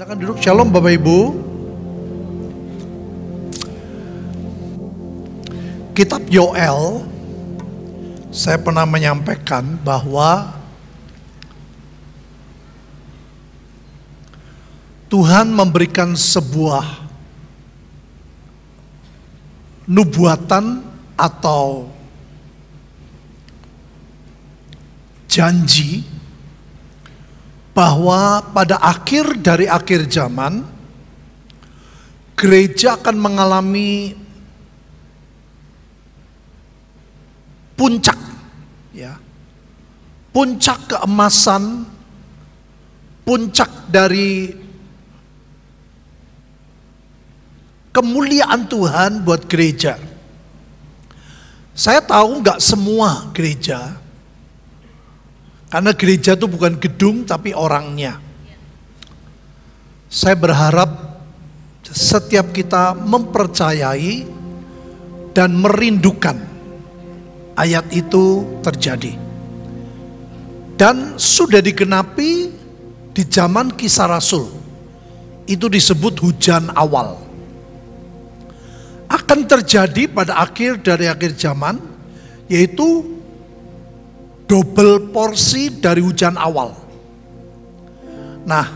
Silakan duduk. Shalom Bapak Ibu. Kitab Yoel, saya pernah menyampaikan bahwa Tuhan memberikan sebuah nubuatan atau janji bahwa pada akhir dari akhir zaman gereja akan mengalami puncak, ya, puncak keemasan, puncak dari kemuliaan Tuhan buat gereja. Saya tahu nggak semua gereja, karena gereja itu bukan gedung tapi orangnya. Saya berharap setiap kita mempercayai dan merindukan ayat itu terjadi. Dan sudah digenapi di zaman Kisah Rasul. Itu disebut hujan awal. Akan terjadi pada akhir dari akhir zaman, yaitu double porsi dari hujan awal. Nah,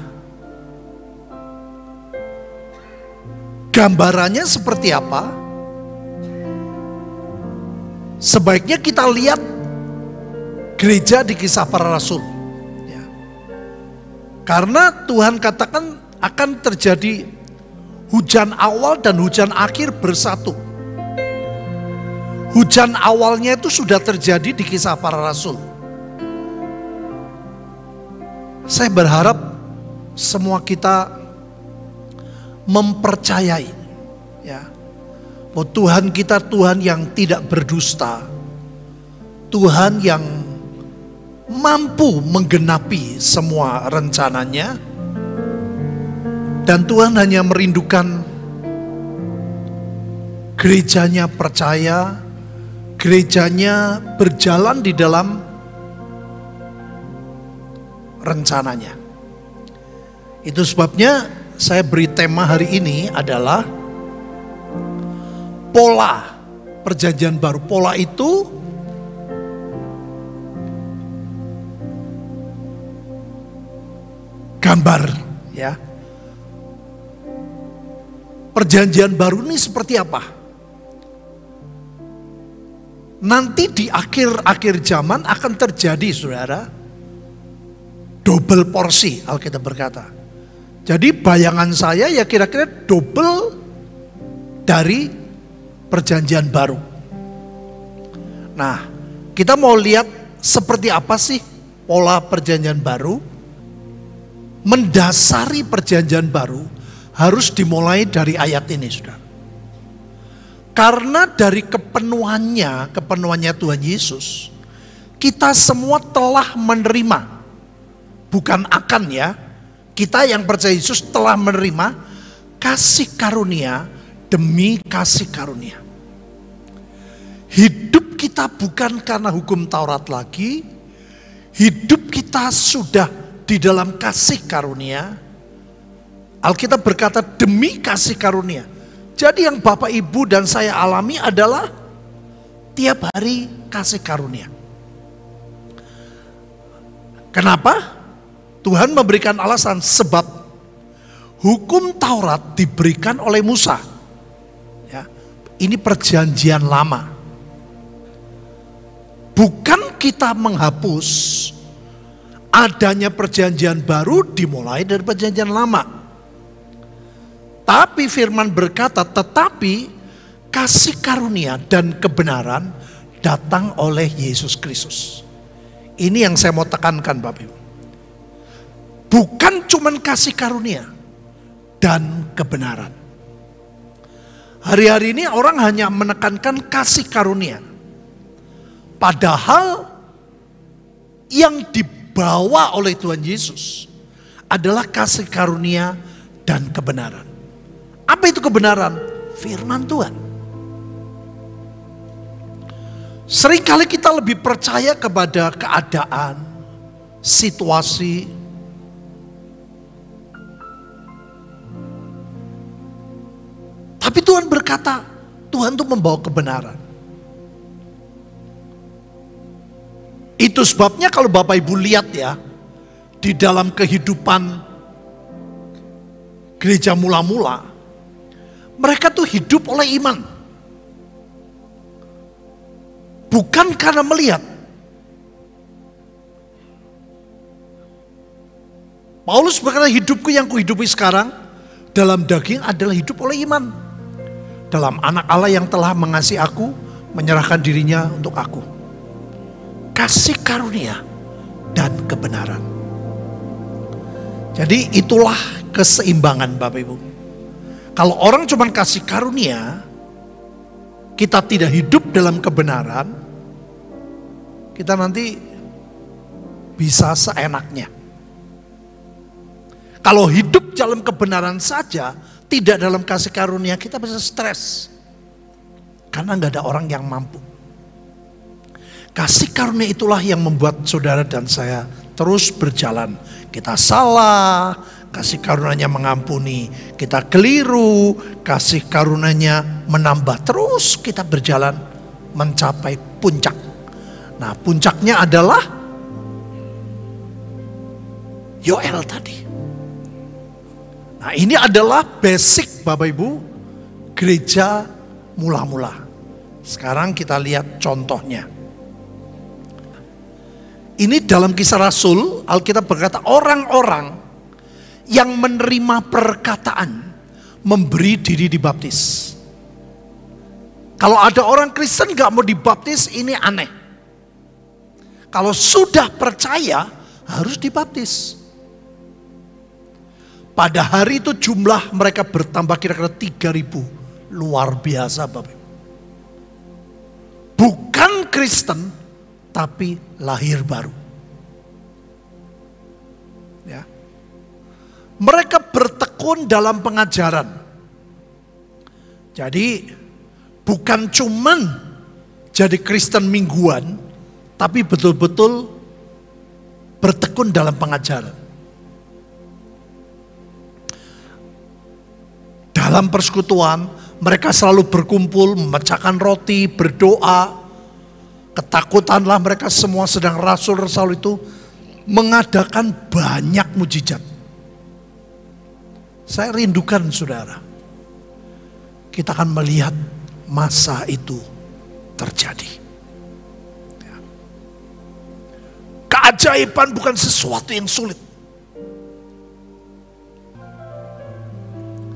gambarannya seperti apa? Sebaiknya kita lihat gereja di Kisah Para Rasul, ya. Karena Tuhan katakan akan terjadi hujan awal dan hujan akhir bersatu. Hujan awalnya itu sudah terjadi di Kisah Para Rasul. Saya berharap semua kita mempercayai, ya, bahwa Tuhan kita Tuhan yang tidak berdusta, Tuhan yang mampu menggenapi semua rencananya, dan Tuhan hanya merindukan gerejanya percaya, gerejanya berjalan di dalam rencananya. Itu sebabnya saya beri tema hari ini adalah pola perjanjian baru. Pola itu gambar, ya. Perjanjian baru ini seperti apa? Nanti di akhir-akhir zaman akan terjadi, saudara, double porsi, Alkitab berkata. Jadi bayangan saya ya kira-kira double dari perjanjian baru. Nah, kita mau lihat seperti apa sih pola perjanjian baru. Mendasari perjanjian baru harus dimulai dari ayat ini, saudara. Karena dari kepenuhannya Tuhan Yesus, kita semua telah menerima. Bukan akan, ya. Kita yang percaya Yesus telah menerima kasih karunia demi kasih karunia. Hidup kita bukan karena hukum Taurat lagi. Hidup kita sudah di dalam kasih karunia. Alkitab berkata demi kasih karunia. Jadi yang Bapak Ibu dan saya alami adalah tiap hari kasih karunia. Kenapa? Tuhan memberikan alasan, sebab hukum Taurat diberikan oleh Musa. Ya, ini perjanjian lama. Bukan kita menghapus adanya perjanjian baru dimulai dari perjanjian lama. Tapi firman berkata, tetapi kasih karunia dan kebenaran datang oleh Yesus Kristus. Ini yang saya mau tekankan, Bapak Ibu. Bukan cuman kasih karunia dan kebenaran. Hari-hari ini orang hanya menekankan kasih karunia. Padahal yang dibawa oleh Tuhan Yesus adalah kasih karunia dan kebenaran. Apa itu kebenaran? Firman Tuhan. Seringkali kita lebih percaya kepada keadaan, situasi, Tuhan berkata, Tuhan itu membawa kebenaran. Itu sebabnya kalau Bapak Ibu lihat ya, di dalam kehidupan gereja mula-mula, mereka tuh hidup oleh iman. Bukan karena melihat. Paulus berkata, hidupku yang kuhidupi sekarang dalam daging adalah hidup oleh iman. Dalam anak Allah yang telah mengasihi aku, menyerahkan dirinya untuk aku. Kasih karunia dan kebenaran. Jadi itulah keseimbangan Bapak Ibu. Kalau orang cuma kasih karunia, kita tidak hidup dalam kebenaran, kita nanti bisa seenaknya. Kalau hidup dalam kebenaran saja, tidak dalam kasih karunia, kita bisa stres. Karena nggak ada orang yang mampu. Kasih karunia itulah yang membuat saudara dan saya terus berjalan. Kita salah, kasih karunia-Nya mengampuni. Kita keliru, kasih karunia-Nya menambah. Terus kita berjalan mencapai puncak. Nah, puncaknya adalah Yoel tadi. Nah, ini adalah basic Bapak Ibu gereja mula-mula. Sekarang kita lihat contohnya. Ini dalam Kisah Rasul, Alkitab berkata orang-orang yang menerima perkataan memberi diri dibaptis. Kalau ada orang Kristen gak mau dibaptis, ini aneh. Kalau sudah percaya harus dibaptis. Pada hari itu jumlah mereka bertambah kira-kira 3.000. Luar biasa Bapak Ibu. Bukan Kristen, tapi lahir baru. Ya. Mereka bertekun dalam pengajaran. Jadi bukan cuman jadi Kristen mingguan, tapi betul-betul bertekun dalam pengajaran. Dalam persekutuan, mereka selalu berkumpul, memecahkan roti, berdoa. Ketakutanlah mereka semua, sedang rasul-rasul itu mengadakan banyak mujizat. Saya rindukan saudara, kita akan melihat masa itu terjadi. Keajaiban bukan sesuatu yang sulit.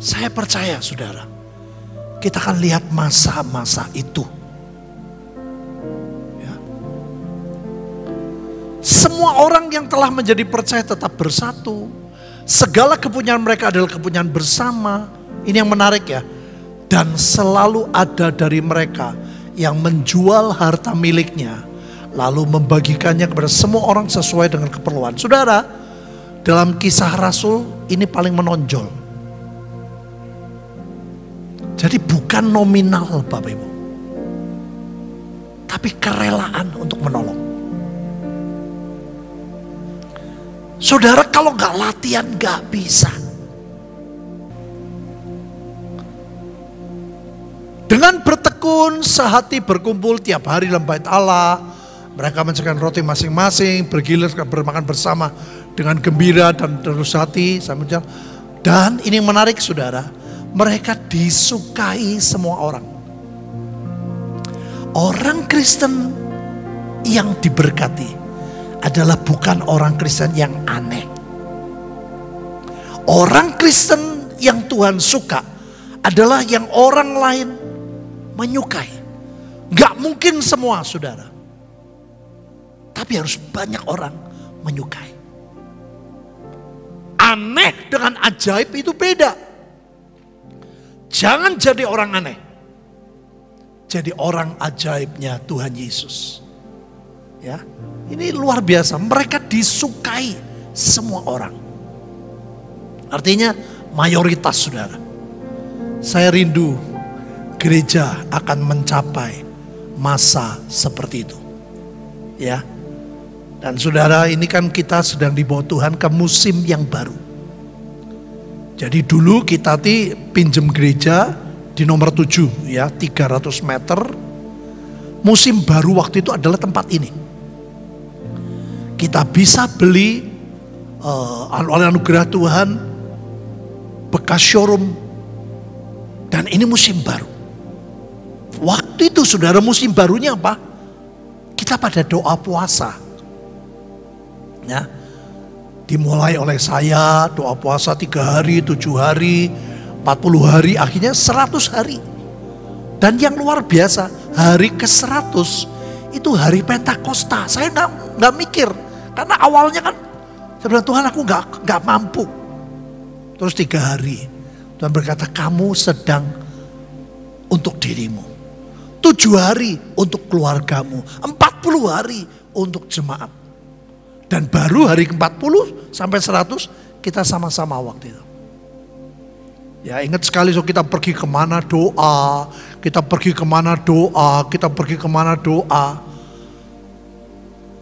Saya percaya saudara, kita akan lihat masa-masa itu. Ya. Semua orang yang telah menjadi percaya tetap bersatu. Segala kepunyaan mereka adalah kepunyaan bersama. Ini yang menarik ya. Dan selalu ada dari mereka yang menjual harta miliknya, lalu membagikannya kepada semua orang sesuai dengan keperluan. Saudara, dalam Kisah Rasul ini paling menonjol. Jadi bukan nominal Bapak Ibu, tapi kerelaan untuk menolong. Saudara kalau gak latihan gak bisa. Dengan bertekun sehati berkumpul tiap hari dalam bait Allah. Mereka mencekan roti masing-masing, bergilir bermakan bersama dengan gembira dan terus hati. Dan ini yang menarik saudara, mereka disukai semua orang. Orang Kristen yang diberkati adalah bukan orang Kristen yang aneh. Orang Kristen yang Tuhan suka adalah yang orang lain menyukai. Gak mungkin semua saudara, tapi harus banyak orang menyukai. Aneh dengan ajaib itu beda. Jangan jadi orang aneh. Jadi orang ajaibnya Tuhan Yesus. Ya, ini luar biasa. Mereka disukai semua orang. Artinya mayoritas saudara. Saya rindu gereja akan mencapai masa seperti itu. Ya. Dan saudara, ini kan kita sedang dibawa Tuhan ke musim yang baru. Jadi dulu kita pinjem gereja di nomor 7 ya, 300 meter. Musim baru waktu itu adalah tempat ini. Kita bisa beli oleh anugerah Tuhan bekas showroom, dan ini musim baru. Waktu itu saudara, musim barunya apa? Kita pada doa puasa. Ya, dimulai oleh saya doa puasa 3 hari, 7 hari, 40 hari, akhirnya 100 hari. Dan yang luar biasa, hari ke-100 itu hari Pentakosta. Saya nggak mikir, karena awalnya kan saya bilang, Tuhan aku nggak mampu. Terus 3 hari, Tuhan berkata kamu sedang untuk dirimu. 7 hari untuk keluargamu, 40 hari untuk jemaat. Dan baru hari ke-40 sampai 100 kita sama-sama waktu itu. Ya ingat sekali, so kita pergi kemana doa, kita pergi kemana doa, kita pergi kemana doa.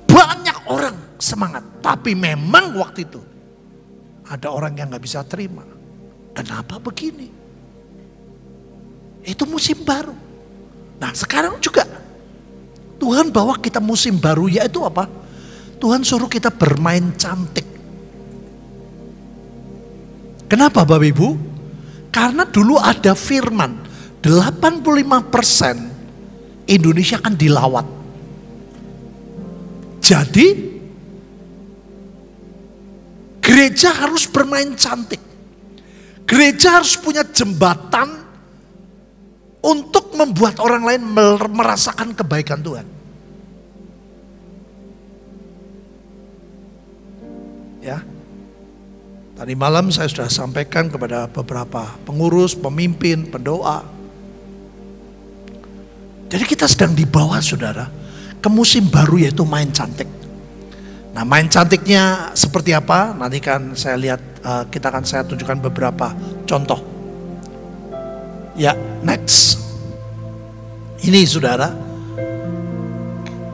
Banyak orang semangat, tapi memang waktu itu ada orang yang gak bisa terima. Kenapa begini? Itu musim baru. Nah sekarang juga Tuhan bawa kita musim baru, yaitu apa? Tuhan suruh kita bermain cantik. Kenapa Bapak Ibu? Karena dulu ada firman 85% Indonesia kan dilawat. Jadi gereja harus bermain cantik. Gereja harus punya jembatan untuk membuat orang lain merasakan kebaikan Tuhan. Ya. Tadi malam saya sudah sampaikan kepada beberapa pengurus, pemimpin, pendoa. Jadi kita sedang dibawa saudara ke musim baru, yaitu main cantik. Nah main cantiknya seperti apa? Nanti kan saya lihat, saya tunjukkan beberapa contoh. Ya next. Ini saudara,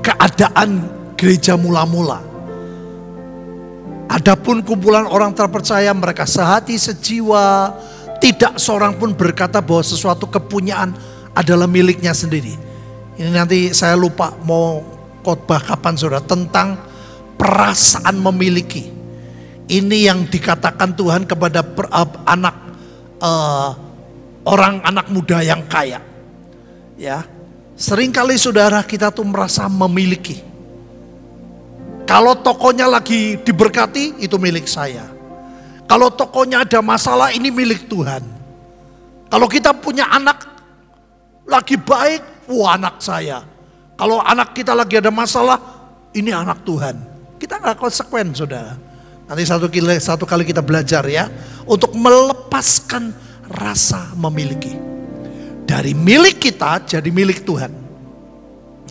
keadaan gereja mula-mula. Adapun kumpulan orang terpercaya, mereka sehati sejiwa, tidak seorang pun berkata bahwa sesuatu kepunyaan adalah miliknya sendiri. Ini nanti saya lupa mau khotbah kapan saudara, tentang perasaan memiliki. Ini yang dikatakan Tuhan kepada anak muda yang kaya. Ya, seringkali saudara kita tuh merasa memiliki. Kalau tokonya lagi diberkati, itu milik saya. Kalau tokonya ada masalah, ini milik Tuhan. Kalau kita punya anak lagi baik, wah anak saya. Kalau anak kita lagi ada masalah, ini anak Tuhan. Kita gak konsekuen saudara. Nanti satu kali kita belajar ya, untuk melepaskan rasa memiliki. Dari milik kita jadi milik Tuhan.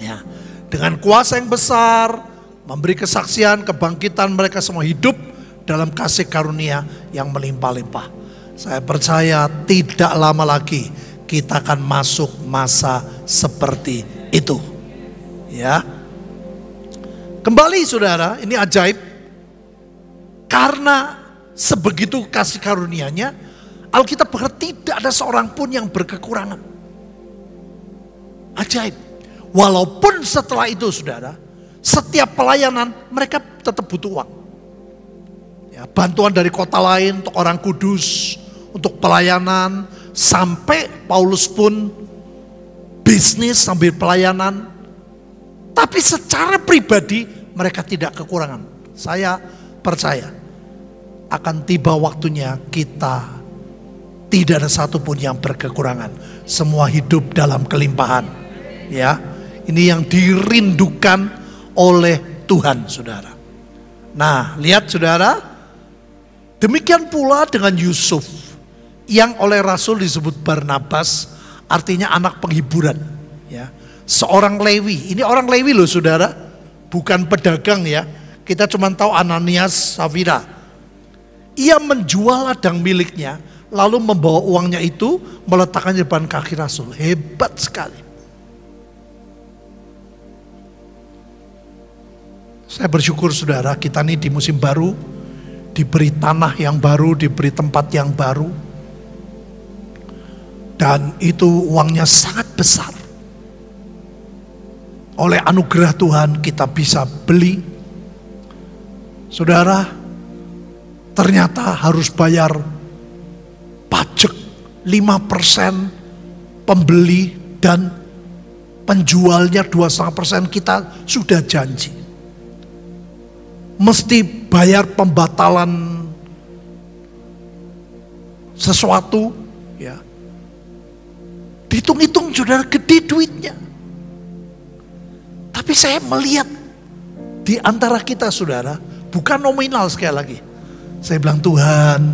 Ya, dengan kuasa yang besar, memberi kesaksian, kebangkitan, mereka semua hidup dalam kasih karunia yang melimpah-limpah. Saya percaya tidak lama lagi kita akan masuk masa seperti itu. Ya. Kembali saudara, ini ajaib. Karena sebegitu kasih karunia-Nya, Alkitab berkata tidak ada seorang pun yang berkekurangan. Ajaib. Walaupun setelah itu saudara, setiap pelayanan mereka tetap butuh uang. Ya, bantuan dari kota lain untuk orang kudus, untuk pelayanan, sampai Paulus pun bisnis sambil pelayanan. Tapi secara pribadi mereka tidak kekurangan. Saya percaya akan tiba waktunya kita tidak ada satupun yang berkekurangan. Semua hidup dalam kelimpahan. Ya, ini yang dirindukan oleh Tuhan saudara. Nah lihat saudara, demikian pula dengan Yusuf yang oleh Rasul disebut Barnabas, artinya anak penghiburan. Ya, seorang Lewi. Ini orang Lewi loh saudara, bukan pedagang ya. Kita cuma tahu Ananias, Safira. Ia menjual ladang miliknya, lalu membawa uangnya itu meletakkannya di depan kaki Rasul. Hebat sekali. Saya bersyukur saudara, kita nih di musim baru, diberi tanah yang baru, diberi tempat yang baru. Dan itu uangnya sangat besar. Oleh anugerah Tuhan kita bisa beli. Saudara, ternyata harus bayar pajak 5% pembeli dan penjualnya 2,5%. Kita sudah janji. Mesti bayar pembatalan sesuatu, ya. Dihitung-hitung saudara, gede duitnya. Tapi saya melihat di antara kita saudara, bukan nominal sekali lagi. Saya bilang, Tuhan,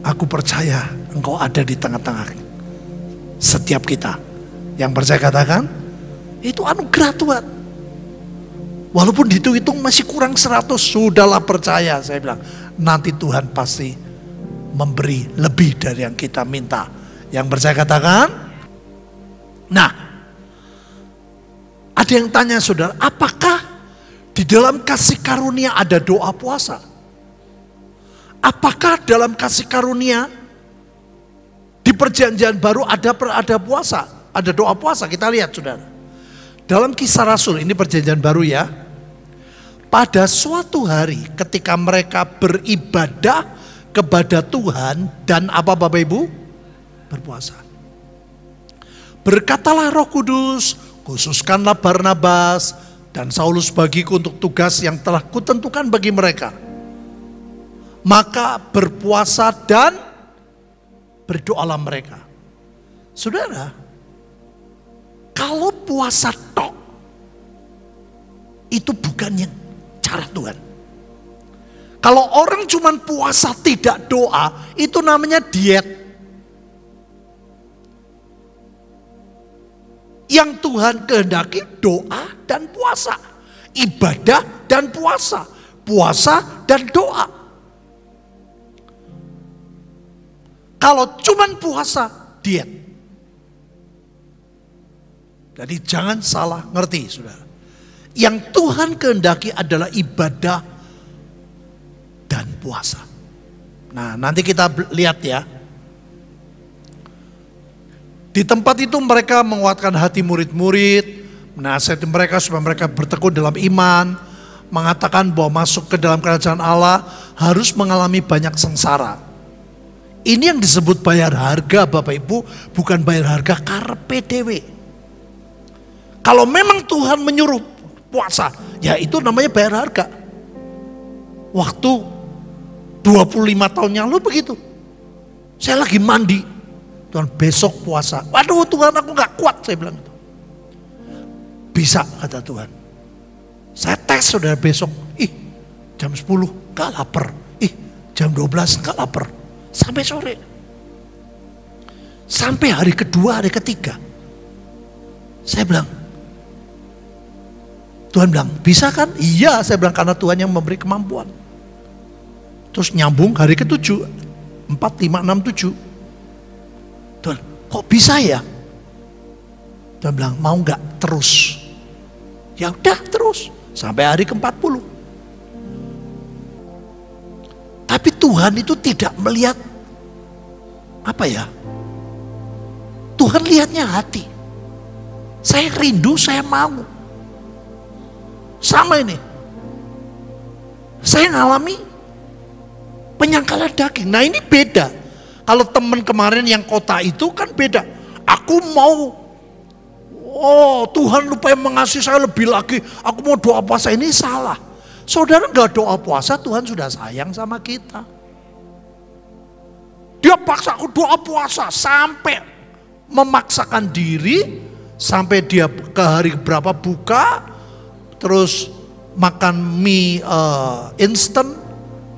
aku percaya Engkau ada di tengah-tengah setiap kita. Yang percaya katakan, itu anugerah Tuhan. Walaupun dihitung-hitung masih kurang 100, sudahlah percaya. Saya bilang, nanti Tuhan pasti memberi lebih dari yang kita minta. Yang percaya katakan. Nah, ada yang tanya saudara, apakah di dalam kasih karunia ada doa puasa? Apakah dalam kasih karunia di perjanjian baru ada puasa? Ada doa puasa? Kita lihat saudara. Dalam Kisah Rasul, ini perjanjian baru ya. Pada suatu hari ketika mereka beribadah kepada Tuhan dan apa Bapak Ibu? Berpuasa. Berkatalah Roh Kudus, khususkanlah Barnabas dan Saulus bagiku untuk tugas yang telah kutentukan bagi mereka. Maka berpuasa dan berdoalah mereka. Saudara, kalau puasa tok, itu bukan yang cara Tuhan. Kalau orang cuma puasa tidak doa, itu namanya diet. Yang Tuhan kehendaki doa dan puasa. Ibadah dan puasa. Puasa dan doa. Kalau cuma puasa, diet. Jadi jangan salah ngerti saudara. Yang Tuhan kehendaki adalah ibadah dan puasa. Nah, nanti kita lihat ya. Di tempat itu mereka menguatkan hati murid-murid, menasihati mereka supaya mereka bertekun dalam iman, mengatakan bahwa masuk ke dalam kerajaan Allah harus mengalami banyak sengsara. Ini yang disebut bayar harga Bapak Ibu, bukan bayar harga karpe dewe. Kalau memang Tuhan menyuruh puasa, ya itu namanya bayar harga. Waktu 25 tahun yang lalu begitu. Saya lagi mandi, Tuhan besok puasa. Waduh Tuhan, aku gak kuat, saya bilang itu. Bisa kata Tuhan. Saya tes saudara besok, jam 10 gak lapar. Jam 12 gak lapar. Sampai sore. Sampai hari kedua, hari ketiga. Saya bilang, Tuhan bilang, bisa kan? Iya, saya bilang karena Tuhan yang memberi kemampuan. Terus nyambung hari ke-7, 4, 5, 6, 7. Tuhan, kok bisa ya? Tuhan bilang, mau gak terus? Ya udah terus, sampai hari ke-40. Tapi Tuhan itu tidak melihat, apa ya? Tuhan lihatnya hati. Saya rindu, saya mau. Sama ini. Saya ngalami penyangkalan daging. Nah ini beda. Kalau teman kemarin yang kota itu kan beda. Aku mau, Tuhan lupa mengasihi saya lebih lagi. Aku mau doa puasa, ini salah. Saudara gak doa puasa, Tuhan sudah sayang sama kita. Dia paksa aku doa puasa sampai memaksakan diri. Sampai dia ke hari berapa buka. Terus makan mie instan,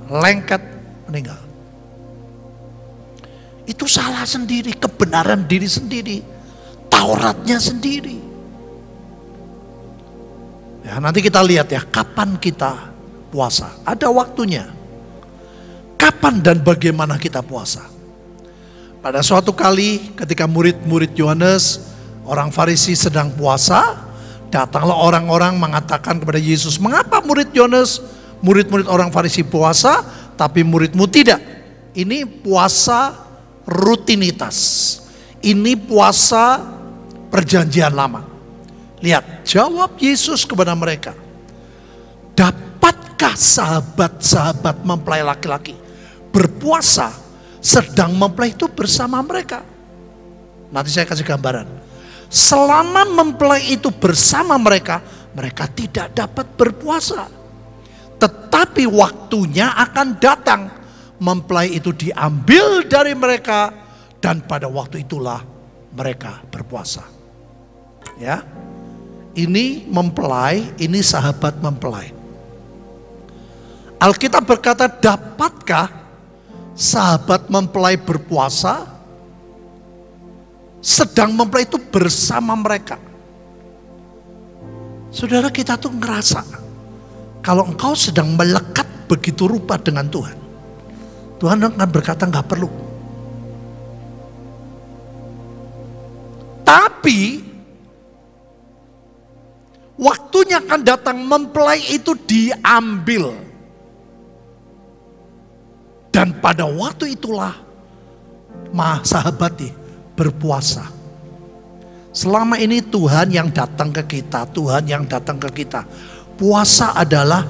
lengket, meninggal. Itu salah sendiri, kebenaran diri sendiri, Tauratnya sendiri. Ya, nanti kita lihat ya, kapan kita puasa. Ada waktunya. Kapan dan bagaimana kita puasa. Pada suatu kali ketika murid-murid Yohanes, orang Farisi sedang puasa, datanglah orang-orang mengatakan kepada Yesus, mengapa murid Yohanes, murid-murid orang Farisi puasa, tapi muridmu tidak? Ini puasa rutinitas. Ini puasa perjanjian lama. Lihat, jawab Yesus kepada mereka. Dapatkah sahabat-sahabat mempelai laki-laki berpuasa sedang mempelai itu bersama mereka? Nanti saya kasih gambaran. Selama mempelai itu bersama mereka, mereka tidak dapat berpuasa. Tetapi waktunya akan datang, mempelai itu diambil dari mereka, dan pada waktu itulah mereka berpuasa. Ya, ini mempelai, ini sahabat mempelai. Alkitab berkata, dapatkah sahabat mempelai berpuasa sedang mempelai itu bersama mereka? Saudara, kita tuh ngerasa kalau engkau sedang melekat begitu rupa dengan Tuhan, Tuhan akan berkata nggak perlu. Tapi waktunya akan datang, mempelai itu diambil. Dan pada waktu itulah sahabat berpuasa. Selama ini Tuhan yang datang ke kita, Tuhan yang datang ke kita. Puasa adalah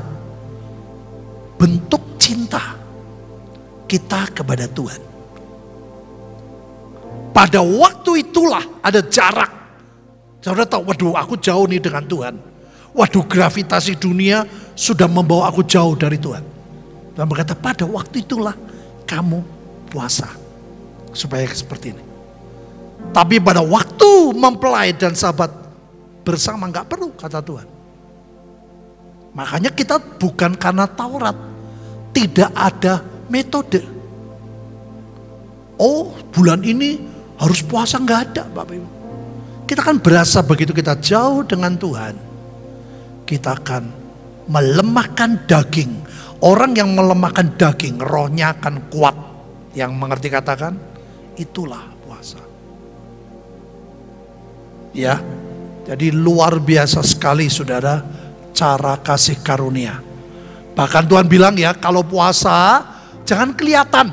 bentuk cinta kita kepada Tuhan. Pada waktu itulah ada jarak. Saudara tahu, waduh aku jauh nih dengan Tuhan. Waduh gravitasi dunia sudah membawa aku jauh dari Tuhan. Dan berkata, pada waktu itulah kamu puasa. Supaya seperti ini. Tapi pada waktu mempelai dan sahabat bersama nggak perlu, kata Tuhan. Makanya kita bukan karena Taurat, tidak ada metode. Oh, bulan ini harus puasa, nggak ada, Bapak Ibu. Kita kan berasa begitu kita jauh dengan Tuhan, kita akan melemahkan daging. Orang yang melemahkan daging, rohnya akan kuat. Yang mengerti katakan, itulah puasa. Ya, jadi luar biasa sekali saudara, cara kasih karunia. Bahkan Tuhan bilang ya, kalau puasa jangan kelihatan.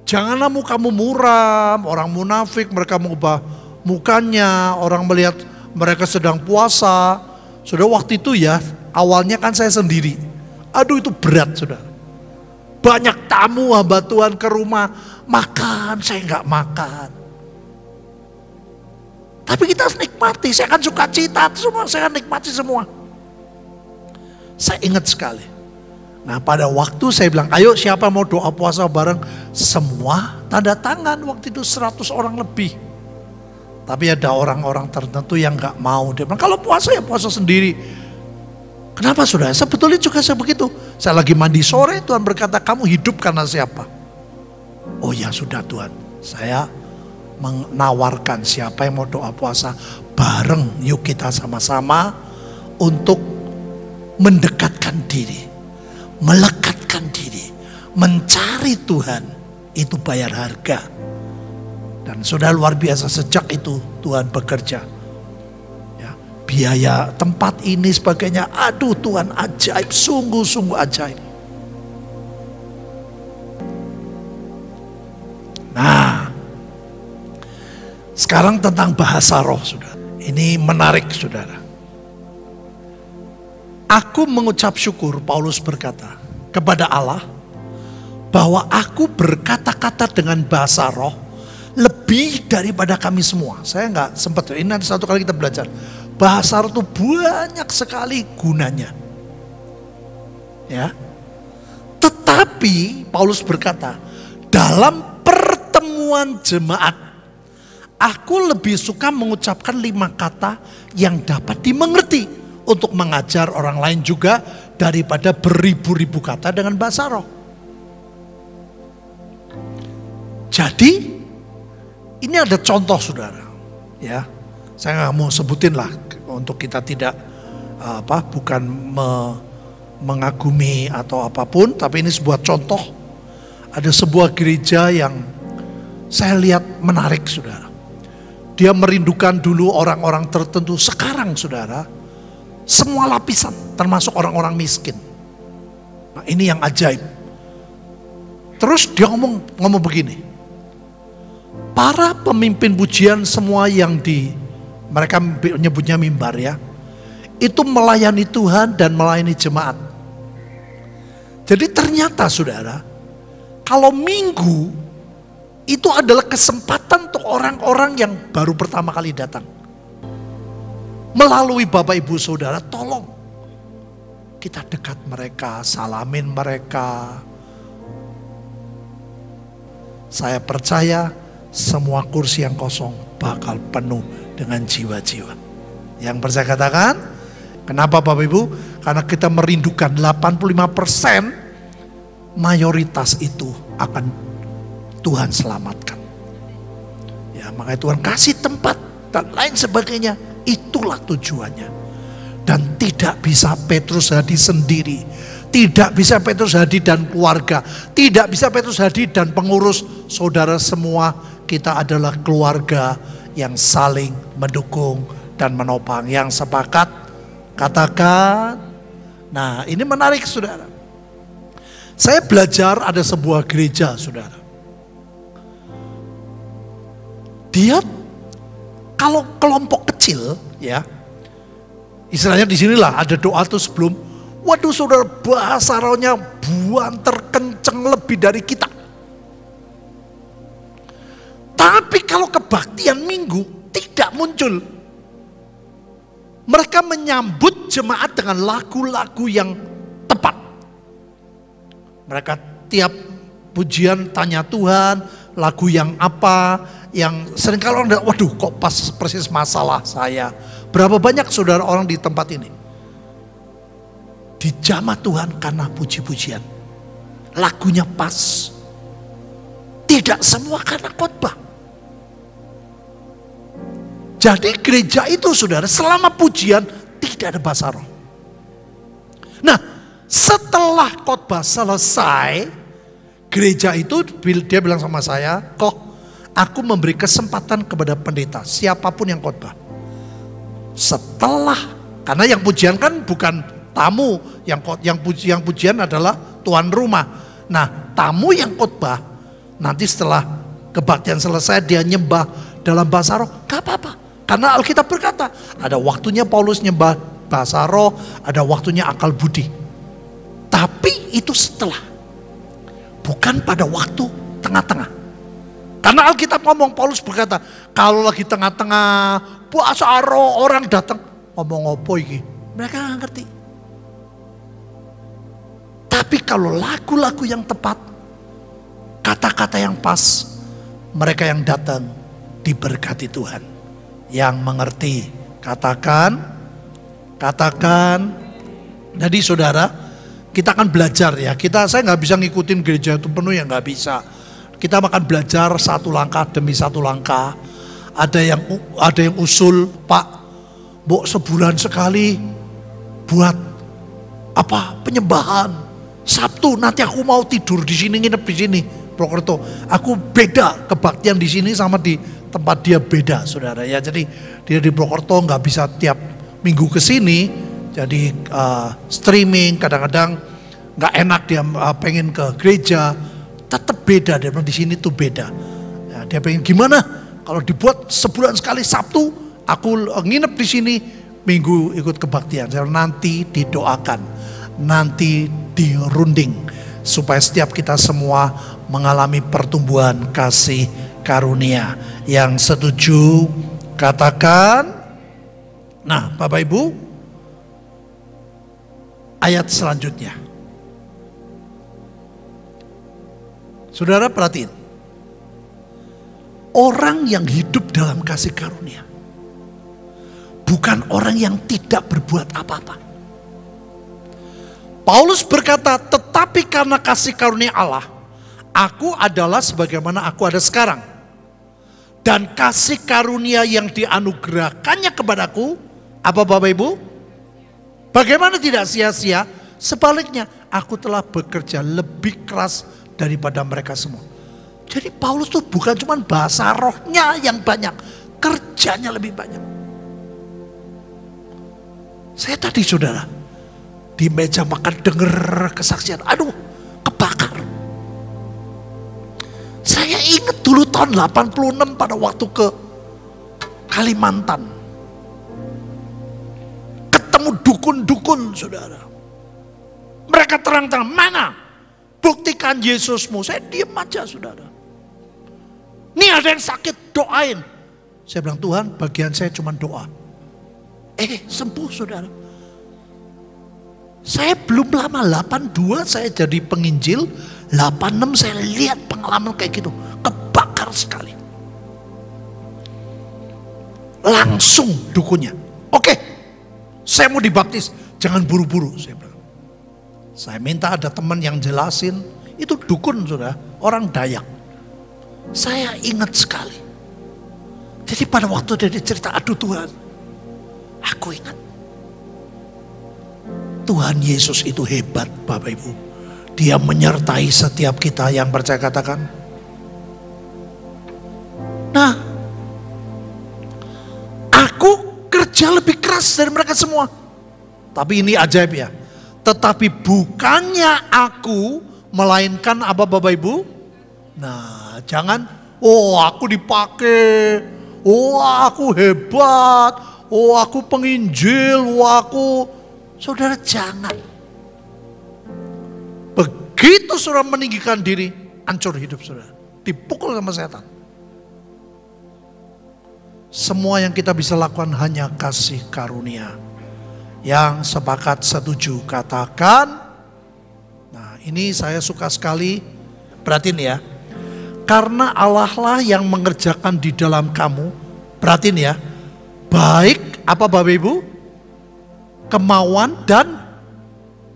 Janganlah mukamu muram, orang munafik mereka mengubah mukanya, orang melihat mereka sedang puasa. Sudah waktu itu ya, awalnya kan saya sendiri. Aduh itu berat saudara. Banyak tamu hamba Tuhan ke rumah, makan, saya nggak makan. Tapi kita harus nikmati, saya kan suka cita semua, saya kan nikmati semua. Saya ingat sekali. Nah pada waktu saya bilang, ayo siapa mau doa puasa bareng? Semua tanda tangan, waktu itu 100 orang lebih. Tapi ada orang-orang tertentu yang gak mau. Dia bilang, kalau puasa ya puasa sendiri. Kenapa saudara? Sebetulnya juga saya begitu. Saya lagi mandi sore, Tuhan berkata, kamu hidup karena siapa? Oh ya sudah Tuhan, saya menawarkan siapa yang mau doa puasa bareng, yuk kita sama-sama untuk mendekatkan diri, melekatkan diri, mencari Tuhan, itu bayar harga. Dan sudah luar biasa, sejak itu Tuhan bekerja. Ya, biaya tempat ini sebagainya, aduh Tuhan ajaib, sungguh-sungguh ajaib. Nah, sekarang tentang bahasa roh, saudara. Ini menarik, saudara. Aku mengucap syukur, Paulus berkata, kepada Allah, bahwa aku berkata-kata dengan bahasa roh lebih daripada kami semua. Saya nggak sempat, ini nanti satu kali kita belajar. Bahasa roh itu banyak sekali gunanya. Ya. Tetapi Paulus berkata, dalam pertemuan jemaat, aku lebih suka mengucapkan 5 kata yang dapat dimengerti untuk mengajar orang lain juga daripada beribu-ribu kata dengan bahasa roh. Jadi ini ada contoh saudara, ya saya nggak mau sebutin lah untuk kita tidak bukan mengagumi atau apapun, tapi ini sebuah contoh. Ada sebuah gereja yang saya lihat menarik saudara. Dia merindukan dulu orang-orang tertentu. Sekarang saudara, semua lapisan termasuk orang-orang miskin. Nah ini yang ajaib. Terus dia ngomong begini. Para pemimpin pujian semua yang mereka menyebutnya mimbar ya, itu melayani Tuhan dan melayani jemaat. Jadi ternyata saudara, kalau minggu itu adalah kesempatan untuk orang-orang yang baru pertama kali datang. Melalui Bapak Ibu Saudara, tolong kita dekat mereka, salamin mereka. Saya percaya semua kursi yang kosong bakal penuh dengan jiwa-jiwa. Yang percaya katakan, kenapa Bapak Ibu? Karena kita merindukan 85% mayoritas itu akan Tuhan selamatkan. Ya, makanya Tuhan kasih tempat dan lain sebagainya. Itulah tujuannya. Dan tidak bisa Petrus Hadi sendiri. Tidak bisa Petrus Hadi dan keluarga. Tidak bisa Petrus Hadi dan pengurus. Saudara semua, kita adalah keluarga yang saling mendukung dan menopang. Yang sepakat, katakan. Nah, ini menarik saudara. Saya belajar ada sebuah gereja saudara. Dia kalau kelompok kecil ya, istilahnya di sinilah ada doa tuh sebelum, waduh saudara, bahasa rohnya buanter kenceng lebih dari kita. Tapi kalau kebaktian minggu tidak muncul. Mereka menyambut jemaat dengan lagu-lagu yang tepat. Mereka tiap pujian tanya Tuhan, lagu yang apa, yang sering kalau orang, waduh kok pas persis masalah saya. Berapa banyak saudara orang di tempat ini dijamah Tuhan karena puji-pujian, lagunya pas. Tidak semua karena khotbah. Jadi gereja itu saudara selama pujian tidak ada bahasa roh. Nah setelah khotbah selesai, gereja itu dia bilang sama saya, kok aku memberi kesempatan kepada pendeta, siapapun yang khotbah. Setelah, karena yang pujian kan bukan tamu, yang pujian adalah tuan rumah. Nah, tamu yang khotbah, nanti setelah kebaktian selesai dia nyembah dalam bahasa roh, gak apa-apa. Karena Alkitab berkata, ada waktunya Paulus nyembah bahasa roh, ada waktunya akal budi. Tapi itu setelah, bukan pada waktu tengah-tengah. Karena Alkitab ngomong, Paulus berkata, kalau lagi tengah-tengah bahasa roh orang datang, ngomong apa ini? Mereka gak ngerti. Tapi kalau lagu-lagu yang tepat, kata-kata yang pas, mereka yang datang diberkati Tuhan. Yang mengerti, katakan. Jadi saudara, kita akan belajar ya. Saya nggak bisa ngikutin gereja itu penuh ya, nggak bisa. Kita akan belajar satu langkah demi satu langkah. Ada yang usul, Pak, Mbok sebulan sekali buat apa penyembahan. Sabtu nanti aku mau tidur di sini, nginep di sini, Purwokerto. Aku beda kebaktian di sini sama di tempat dia beda, saudara ya. Jadi dia di Purwokerto nggak bisa tiap minggu ke sini. Jadi streaming, kadang-kadang nggak enak dia pengen ke gereja, tetap beda. Dia bilang di sini tuh beda. Ya, dia pengen gimana? Kalau dibuat sebulan sekali Sabtu, aku nginep di sini, Minggu ikut kebaktian. Nanti didoakan, nanti dirunding supaya setiap kita semua mengalami pertumbuhan kasih karunia. Yang setuju katakan. Nah, Bapak Ibu, ayat selanjutnya. Saudara perhatiin. Orang yang hidup dalam kasih karunia bukan orang yang tidak berbuat apa-apa. Paulus berkata, tetapi karena kasih karunia Allah, aku adalah sebagaimana aku ada sekarang. Dan kasih karunia yang dianugerahkannya kepadaku, apa Bapak Ibu? Bagaimana tidak sia-sia? Sebaliknya, aku telah bekerja lebih keras daripada mereka semua. Jadi Paulus tuh bukan cuma bahasa rohnya yang banyak, kerjanya lebih banyak. Saya tadi saudara, di meja makan dengar kesaksian, aduh kebakar. Saya Saya ingat dulu tahun 86 pada waktu ke Kalimantan. Ketemu dukun-dukun, saudara. Mereka terang-terang, mana? Buktikan Yesusmu. Saya diam aja, saudara. Ini ada yang sakit, doain. Saya bilang, Tuhan, bagian saya cuma doa. Sembuh, saudara. Saya belum lama, 82 saya jadi penginjil, 86 saya lihat pengalaman kayak gitu. Kebakar sekali. Langsung dukunnya. Oke, saya mau dibaptis. Jangan buru-buru, saya bilang. Saya minta ada teman yang jelasin. Itu dukun, saudara. Orang Dayak. Saya ingat sekali. Jadi pada waktu dia cerita, aduh Tuhan. Aku ingat. Tuhan Yesus itu hebat, Bapak Ibu. Dia menyertai setiap kita yang percaya, katakan. Nah, aku kerja lebih keras dari mereka semua. Tapi ini ajaib ya. Tetapi bukannya aku, melainkan apa Bapak Ibu? Nah, jangan, aku dipakai, aku hebat, aku penginjil, aku... Saudara jangan. Begitu saudara meninggikan diri, hancur hidup saudara. Dipukul sama setan. Semua yang kita bisa lakukan hanya kasih karunia. Yang sepakat setuju katakan. Nah ini saya suka sekali. Perhatiin ya. Karena Allah lah yang mengerjakan di dalam kamu. Perhatiin ya. Baik apa Bapak Ibu? Kemauan dan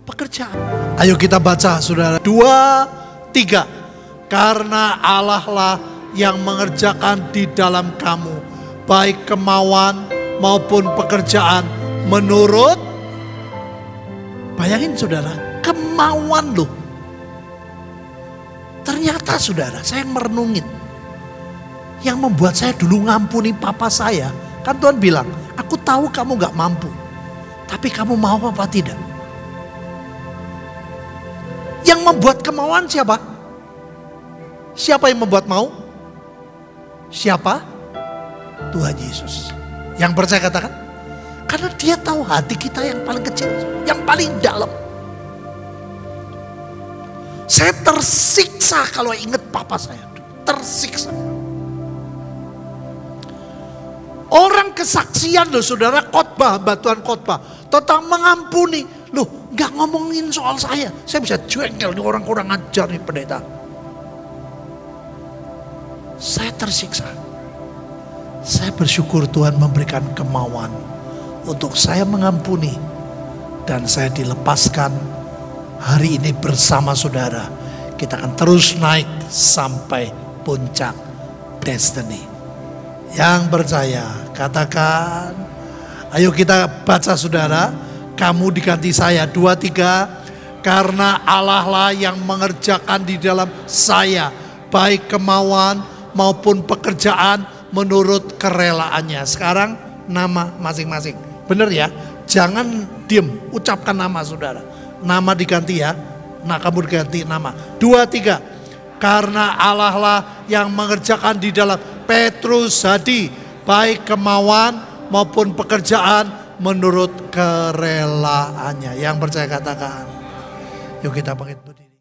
pekerjaan. Ayo kita baca saudara. 2, 3. Karena Allah lah yang mengerjakan di dalam kamu. Baik kemauan maupun pekerjaan menurut. Bayangin saudara. Kemauan loh. Ternyata saudara saya merenungin. Yang membuat saya dulu ngampuni papa saya. Kan Tuhan bilang. Aku tahu kamu gak mampu. Tapi kamu mau apa tidak? Yang membuat kemauan siapa? Siapa yang membuat mau? Siapa? Tuhan Yesus. Yang percaya katakan. Karena dia tahu hati kita yang paling kecil. Yang paling dalam. Saya tersiksa kalau ingat papa saya. Tersiksa. Orang kesaksian loh saudara, khotbah, batuan khotbah tentang mengampuni. Loh gak ngomongin soal saya. Saya bisa jengkel nih orang kurang ajar nih pendeta. Saya tersiksa. Saya bersyukur Tuhan memberikan kemauan untuk saya mengampuni. Dan saya dilepaskan hari ini bersama saudara. Kita akan terus naik sampai puncak destiny. Yang percaya, katakan. Ayo kita baca saudara. Kamu diganti saya. 2, 3. Karena Allah lah yang mengerjakan di dalam saya. Baik kemauan maupun pekerjaan menurut kerelaannya. Sekarang nama masing-masing. Benar ya? Jangan diem. Ucapkan nama saudara. Nama diganti ya. Nah kamu diganti nama. 2, 3. Karena Allah lah yang mengerjakan di dalam Petrus Hadi, baik kemauan maupun pekerjaan menurut kerelaannya. Yang percaya katakan. Yuk kita bangkit berdiri.